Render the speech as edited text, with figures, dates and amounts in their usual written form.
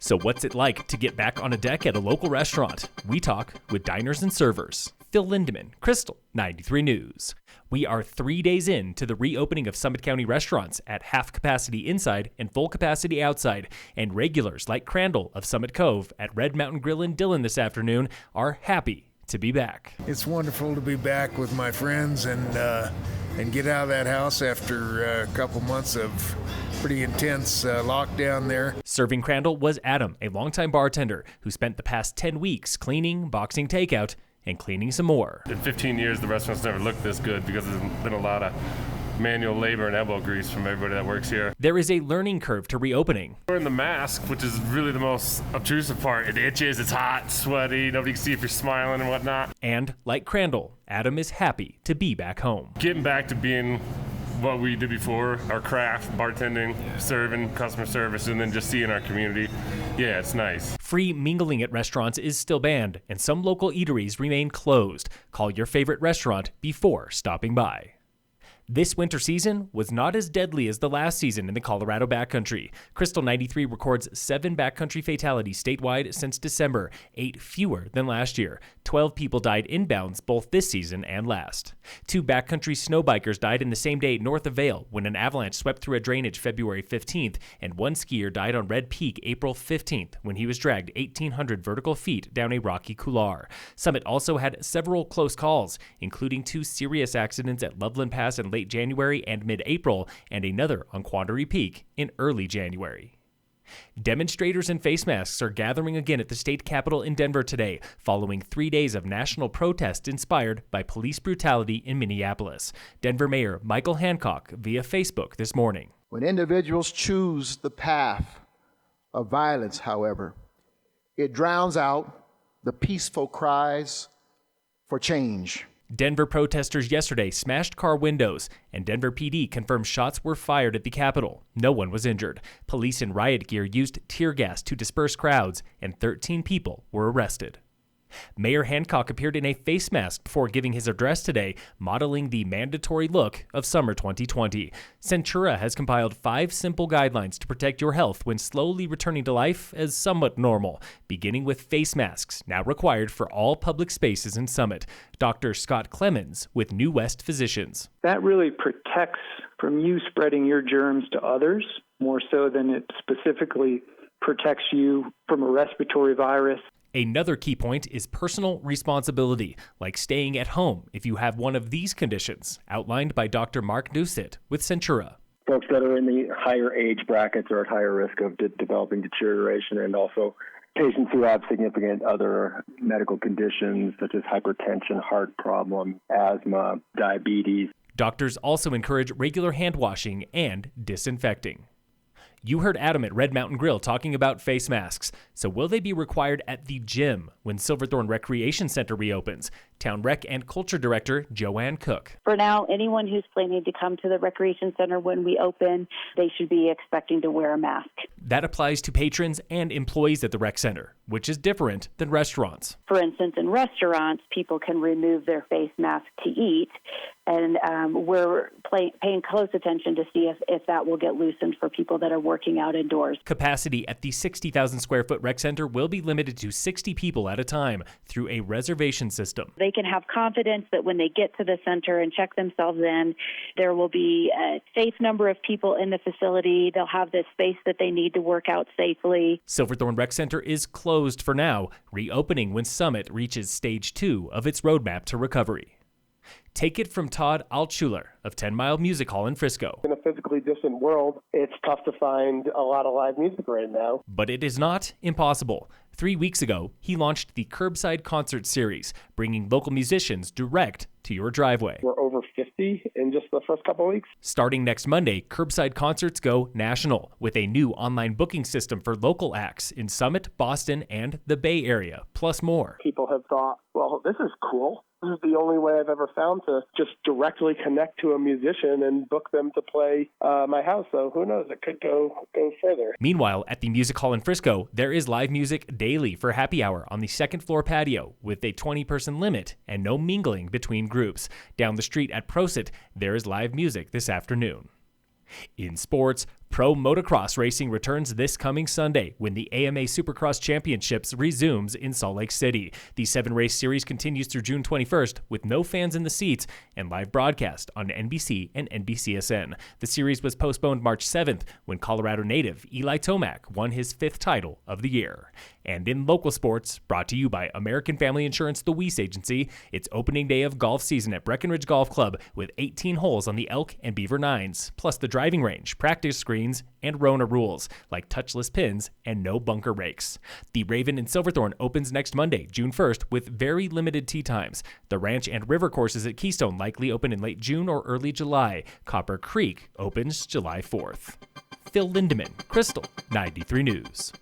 So what's it like to get back on a deck at a local restaurant? We talk with diners and servers. Phil Lindeman, Crystal 93 News. We are 3 days into the reopening of Summit County restaurants at half capacity inside and full capacity outside, and regulars like Crandall of Summit Cove at Red Mountain Grill in Dillon this afternoon are happy to be back. It's wonderful to be back with my friends and get out of that house after a couple months of pretty intense lockdown there. Serving Crandall was Adam, a longtime bartender who spent the past 10 weeks cleaning, boxing takeout, and cleaning some more. In 15 years, the restaurant's never looked this good because there's been a lot of manual labor and elbow grease from everybody that works here. There is a learning curve to reopening. Wearing the mask, which is really the most obtrusive part. It itches, it's hot, sweaty, nobody can see if you're smiling and whatnot. And like Crandall, Adam is happy to be back home. Getting back to being what we did before, our craft, bartending, serving, customer service, and then just seeing our community. Yeah, it's nice. Free mingling at restaurants is still banned, and some local eateries remain closed. Call your favorite restaurant before stopping by. This winter season was not as deadly as the last season in the Colorado backcountry. Crystal 93 records 7 backcountry fatalities statewide since December, 8 fewer than last year. 12 people died inbounds both this season and last. 2 backcountry snowbikers died in the same day north of Vail when an avalanche swept through a drainage February 15th, and 1 skier died on Red Peak April 15th when he was dragged 1,800 vertical feet down a rocky couloir. Summit also had several close calls, including 2 serious accidents at Loveland Pass in late January and mid-April, and another on Quandary Peak in early January. Demonstrators in face masks are gathering again at the state capitol in Denver today, following 3 days of national protest inspired by police brutality in Minneapolis. Denver Mayor Michael Hancock via Facebook this morning. When individuals choose the path of violence, however, it drowns out the peaceful cries for change. Denver protesters yesterday smashed car windows, and Denver PD confirmed shots were fired at the Capitol. No one was injured. Police in riot gear used tear gas to disperse crowds, and 13 people were arrested. Mayor Hancock appeared in a face mask before giving his address today, modeling the mandatory look of summer 2020. Centura has compiled 5 simple guidelines to protect your health when slowly returning to life as somewhat normal, beginning with face masks, now required for all public spaces in Summit. Dr. Scott Clemens with New West Physicians. That really protects from you spreading your germs to others, more so than it specifically protects you from a respiratory virus. Another key point is personal responsibility, like staying at home if you have one of these conditions, outlined by Dr. Mark Doucette with Centura. Folks that are in the higher age brackets are at higher risk of developing deterioration, and also patients who have significant other medical conditions such as hypertension, heart problems, asthma, diabetes. Doctors also encourage regular hand washing and disinfecting. You heard Adam at Red Mountain Grill talking about face masks. So will they be required at the gym when Silverthorne Recreation Center reopens? Town Rec and Culture Director Joanne Cook. For now, anyone who's planning to come to the Recreation Center when we open, they should be expecting to wear a mask. That applies to patrons and employees at the rec center, which is different than restaurants. For instance, in restaurants, people can remove their face mask to eat, and we're paying close attention to see if that will get loosened for people that are working out indoors. Capacity at the 60,000 square foot rec center will be limited to 60 people at a time through a reservation system. They can have confidence that when they get to the center and check themselves in, there will be a safe number of people in the facility. They'll have the space that they need to work out safely. Silverthorne Rec Center is closed for now, reopening when Summit reaches stage 2 of its roadmap to recovery. Take it from Todd Altschuler of 10 Mile Music Hall in Frisco. In a physically distant world, it's tough to find a lot of live music right now. But it is not impossible. 3 weeks ago, he launched the Curbside Concert Series, bringing local musicians direct to your driveway. We're over 50 in just the first couple of weeks. Starting next Monday, Curbside Concerts go national with a new online booking system for local acts in Summit, Boston, and the Bay Area, plus more. People have thought, well, this is cool. This is the only way I've ever found to just directly connect to a musician and book them to play my house. So who knows? It could go further. Meanwhile, at the Music Hall in Frisco, there is live music daily for happy hour on the second floor patio with a 20-person limit and no mingling between groups. Down the street at Prosit, there is live music this afternoon. In sports, Pro motocross racing returns this coming Sunday when the AMA Supercross Championships resumes in Salt Lake City. The 7-race series continues through June 21st with no fans in the seats and live broadcast on NBC and NBCSN. The series was postponed March 7th when Colorado native Eli Tomac won his 5th title of the year. And in local sports, brought to you by American Family Insurance, the Weiss Agency, it's opening day of golf season at Breckenridge Golf Club with 18 holes on the Elk and Beaver 9s, plus the driving range, practice screens, and Rona rules, like touchless pins and no bunker rakes. The Raven in Silverthorne opens next Monday, June 1st, with very limited tee times. The Ranch and River courses at Keystone likely open in late June or early July. Copper Creek opens July 4th. Phil Lindemann, Crystal 93 News.